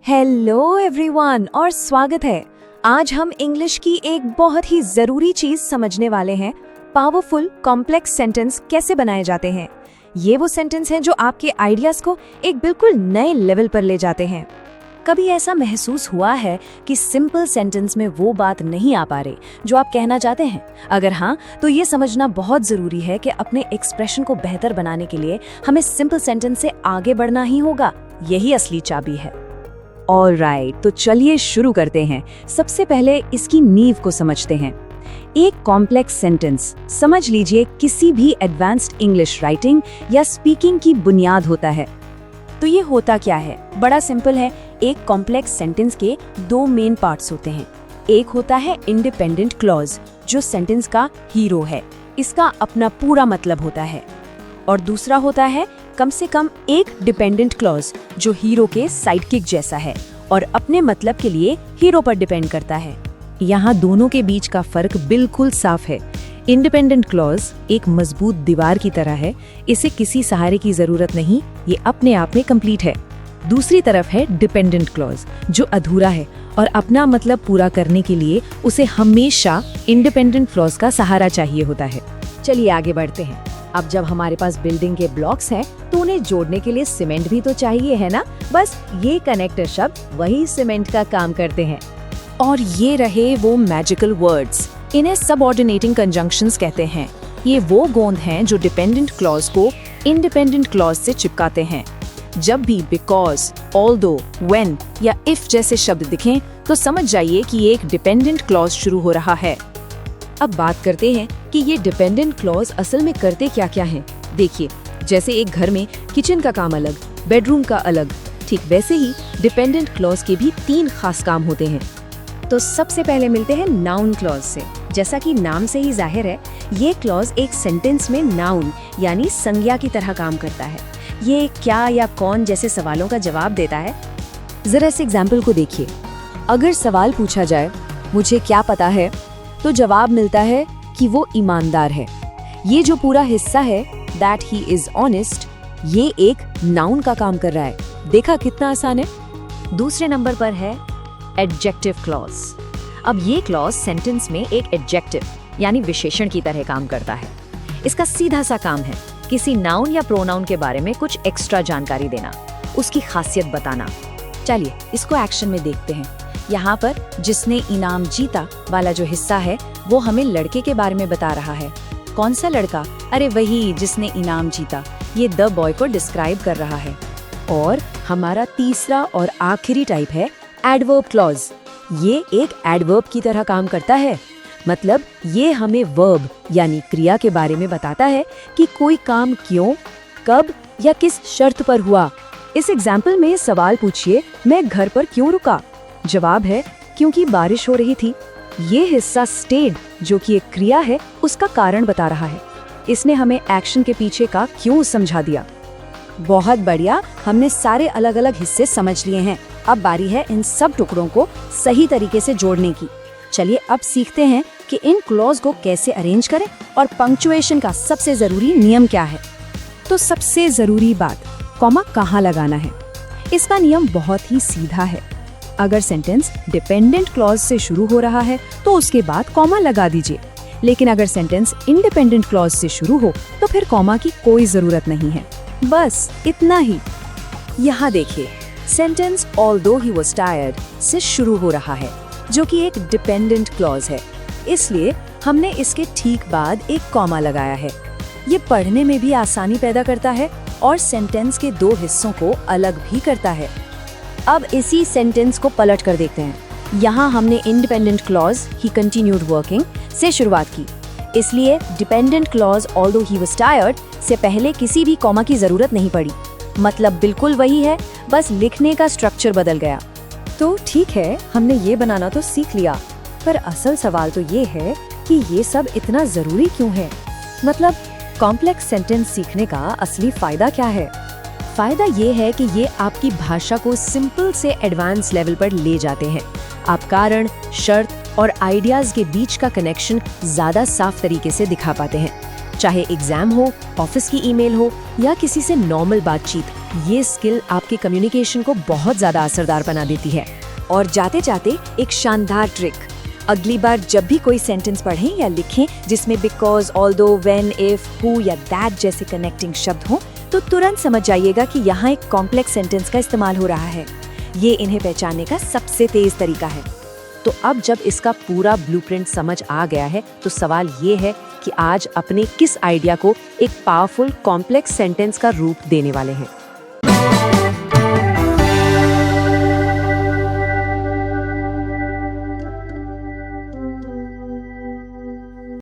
Hello everyone और स्वागत है। आज हम इंग्लिश की एक बहुत ही जरूरी चीज समझने वाले हैं। पावरफुल कॉम्प्लेक्स सेंटेंस कैसे बनाए जाते हैं। ये वो सेंटेंस हैं जो आपके आइडियाज को एक बिल्कुल नए लेवल पर ले जाते हैं। कभी ऐसा महसूस हुआ है कि सिंपल सेंटेंस में वो बात नहीं आ पा रही जो आप कहना चाहते हैं? अगर हाँ, तो ये समझना बहुत जरूरी है कि अपने एक्सप्रेशन को बेहतर बनाने के लिए हमें सिंपल सेंटेंस से आगे बढ़ना ही होगा। यही असली चाबी है। ऑलराइट, तो चलिए शुरू करते हैं। सबसे पहले इसकी नींव को समझते हैं। एक कॉम्प्लेक्स सेंटेंस समझ लीजिए किसी भी एडवांस्ड इंग्लिश राइटिंग या स्पीकिंग की बुनियाद होता है। तो ये होता क्या है? बड़ा सिंपल है। एक कॉम्प्लेक्स सेंटेंस के दो मेन पार्ट्स होते हैं। एक होता है इंडिपेंडेंट क्लॉज, जो सेंटेंस का हीरो है, इसका अपना पूरा मतलब होता है। और दूसरा होता है कम से कम एक डिपेंडेंट क्लॉज, जो हीरो के साइडकिक जैसा है और अपने मतलब के लिए हीरो पर डिपेंड करता है। यहाँ दोनों के बीच का फर्क बिल्कुल साफ है। इंडिपेंडेंट क्लॉज एक मजबूत दीवार की तरह है, इसे किसी सहारे की जरूरत नहीं, ये अपने आप में कंप्लीट है। दूसरी तरफ है डिपेंडेंट क्लॉज, जो अधूरा है और अपना मतलब पूरा करने के लिए उसे हमेशा इंडिपेंडेंट क्लॉज का सहारा चाहिए होता है। चलिए आगे बढ़ते हैं। अब जब हमारे पास बिल्डिंग के ब्लॉक्स हैं, तो उन्हें जोड़ने के लिए सीमेंट भी तो चाहिए, है ना? बस ये कनेक्टर शब्द वही सीमेंट का काम करते हैं। और ये रहे वो मैजिकल वर्ड्स, इन्हें सबऑर्डिनेटिंग कंजंक्शंस कहते हैं। ये वो गोंद हैं जो डिपेंडेंट क्लॉज को इंडिपेंडेंट क्लॉज से चिपकाते हैं। जब भी बिकॉज, ऑल्दो, व्हेन या इफ जैसे शब्द दिखें, तो समझ जाइए कि एक डिपेंडेंट क्लॉज शुरू हो रहा है। अब बात करते हैं कि ये डिपेंडेंट क्लॉज असल में करते क्या क्या हैं। देखिए, जैसे एक घर में किचन का काम अलग, बेडरूम का अलग, ठीक वैसे ही डिपेंडेंट क्लॉज के भी 3 खास काम होते हैं। तो सबसे पहले मिलते हैं नाउन क्लॉज से। जैसा कि नाम से ही जाहिर है, ये क्लॉज एक सेंटेंस में नाउन यानी संज्ञा की तरह काम करता है। ये क्या या कौन जैसे सवालों का जवाब देता है। जरा इस एग्जाम्पल को देखिए। अगर सवाल पूछा जाए, मुझे क्या पता है, तो जवाब मिलता है कि वो ईमानदार है। ये जो पूरा हिस्सा है, दैट ही इज ऑनेस्ट, ये एक नाउन का काम कर रहा है। देखा कितना आसान है। दूसरे नंबर पर है एडजेक्टिव क्लॉज। अब ये क्लॉज सेंटेंस में एक एडजेक्टिव यानी विशेषण की तरह काम करता है। इसका सीधा सा काम है किसी नाउन या प्रोनाउन के बारे में कुछ एक्स्ट्रा जानकारी देना, उसकी खासियत बताना। चलिए इसको एक्शन में देखते हैं। यहाँ पर जिसने इनाम जीता वाला जो हिस्सा है, वो हमें लड़के के बारे में बता रहा है। कौन सा लड़का? अरे वही जिसने इनाम जीता। ये द बॉय को डिस्क्राइब कर रहा है। और हमारा तीसरा और आखिरी टाइप है एडवर्ब क्लॉज। ये एक एडवर्ब की तरह काम करता है। मतलब ये हमें वर्ब यानी क्रिया के बारे में बताता है कि कोई काम क्यों, कब या किस शर्त पर हुआ। इस एग्जाम्पल में सवाल पूछिए, मैं घर पर क्यों रुका? जवाब है क्योंकि बारिश हो रही थी। ये हिस्सा स्टेड, जो कि एक क्रिया है, उसका कारण बता रहा है। इसने हमें एक्शन के पीछे का क्यों समझा दिया। बहुत बढ़िया, हमने सारे अलग अलग हिस्से समझ लिए हैं। अब बारी है इन सब टुकड़ों को सही तरीके से जोड़ने की। चलिए अब सीखते हैं कि इन क्लॉज को कैसे अरेंज करें और पंक्चुएशन का सबसे जरूरी नियम क्या है। तो सबसे जरूरी बात, कॉमा कहाँ लगाना है। इसका नियम बहुत ही सीधा है। अगर सेंटेंस डिपेंडेंट क्लॉज से शुरू हो रहा है, तो उसके बाद कॉमा लगा दीजिए। लेकिन अगर सेंटेंस इंडिपेंडेंट क्लॉज से शुरू हो, तो फिर कॉमा की कोई जरूरत नहीं है। बस इतना ही। यहाँ देखिए, sentence although he was tired से शुरू हो रहा है, जो कि एक डिपेंडेंट क्लॉज है। इसलिए हमने इसके ठीक बाद एक कॉमा लगाया है। ये पढ़ने में भी आसानी पैदा करता है और सेंटेंस के 2 हिस्सों को अलग भी करता है। अब इसी सेंटेंस को पलट कर देखते हैं। यहाँ हमने इंडिपेंडेंट क्लॉज ही कंटिन्यूड वर्किंग से शुरुआत की, इसलिए dependent clause although he was tired से पहले किसी भी कॉमा की जरूरत नहीं पड़ी। मतलब बिल्कुल वही है, बस लिखने का स्ट्रक्चर बदल गया। तो ठीक है, हमने ये बनाना तो सीख लिया, पर असल सवाल तो ये है कि ये सब इतना जरूरी क्यों है। मतलब कॉम्प्लेक्स सेंटेंस सीखने का असली फायदा क्या है? फायदा ये है कि ये आपकी भाषा को सिंपल से एडवांस लेवल पर ले जाते हैं। आप कारण, शर्त और आइडियाज के बीच का कनेक्शन ज्यादा साफ तरीके से दिखा पाते हैं। चाहे एग्जाम हो, ऑफिस की ईमेल हो या किसी से नॉर्मल बातचीत, ये स्किल आपके कम्युनिकेशन को बहुत ज़्यादा असरदार बना देती है। और जाते जाते एक शानदार ट्रिक, अगली बार जब भी कोई सेंटेंस पढ़ें या लिखें जिसमें because, although, when, if, who या दैट जैसे कनेक्टिंग शब्द हों, तो तुरंत समझ जाइएगा कि यहाँ एक कॉम्प्लेक्स सेंटेंस का इस्तेमाल हो रहा है। ये इन्हें पहचानने का सबसे तेज तरीका है। तो अब जब इसका पूरा ब्लूप्रिंट समझ आ गया है, तो सवाल ये है कि आज अपने किस आइडिया को एक पावरफुल कॉम्प्लेक्स सेंटेंस का रूप देने वाले हैं।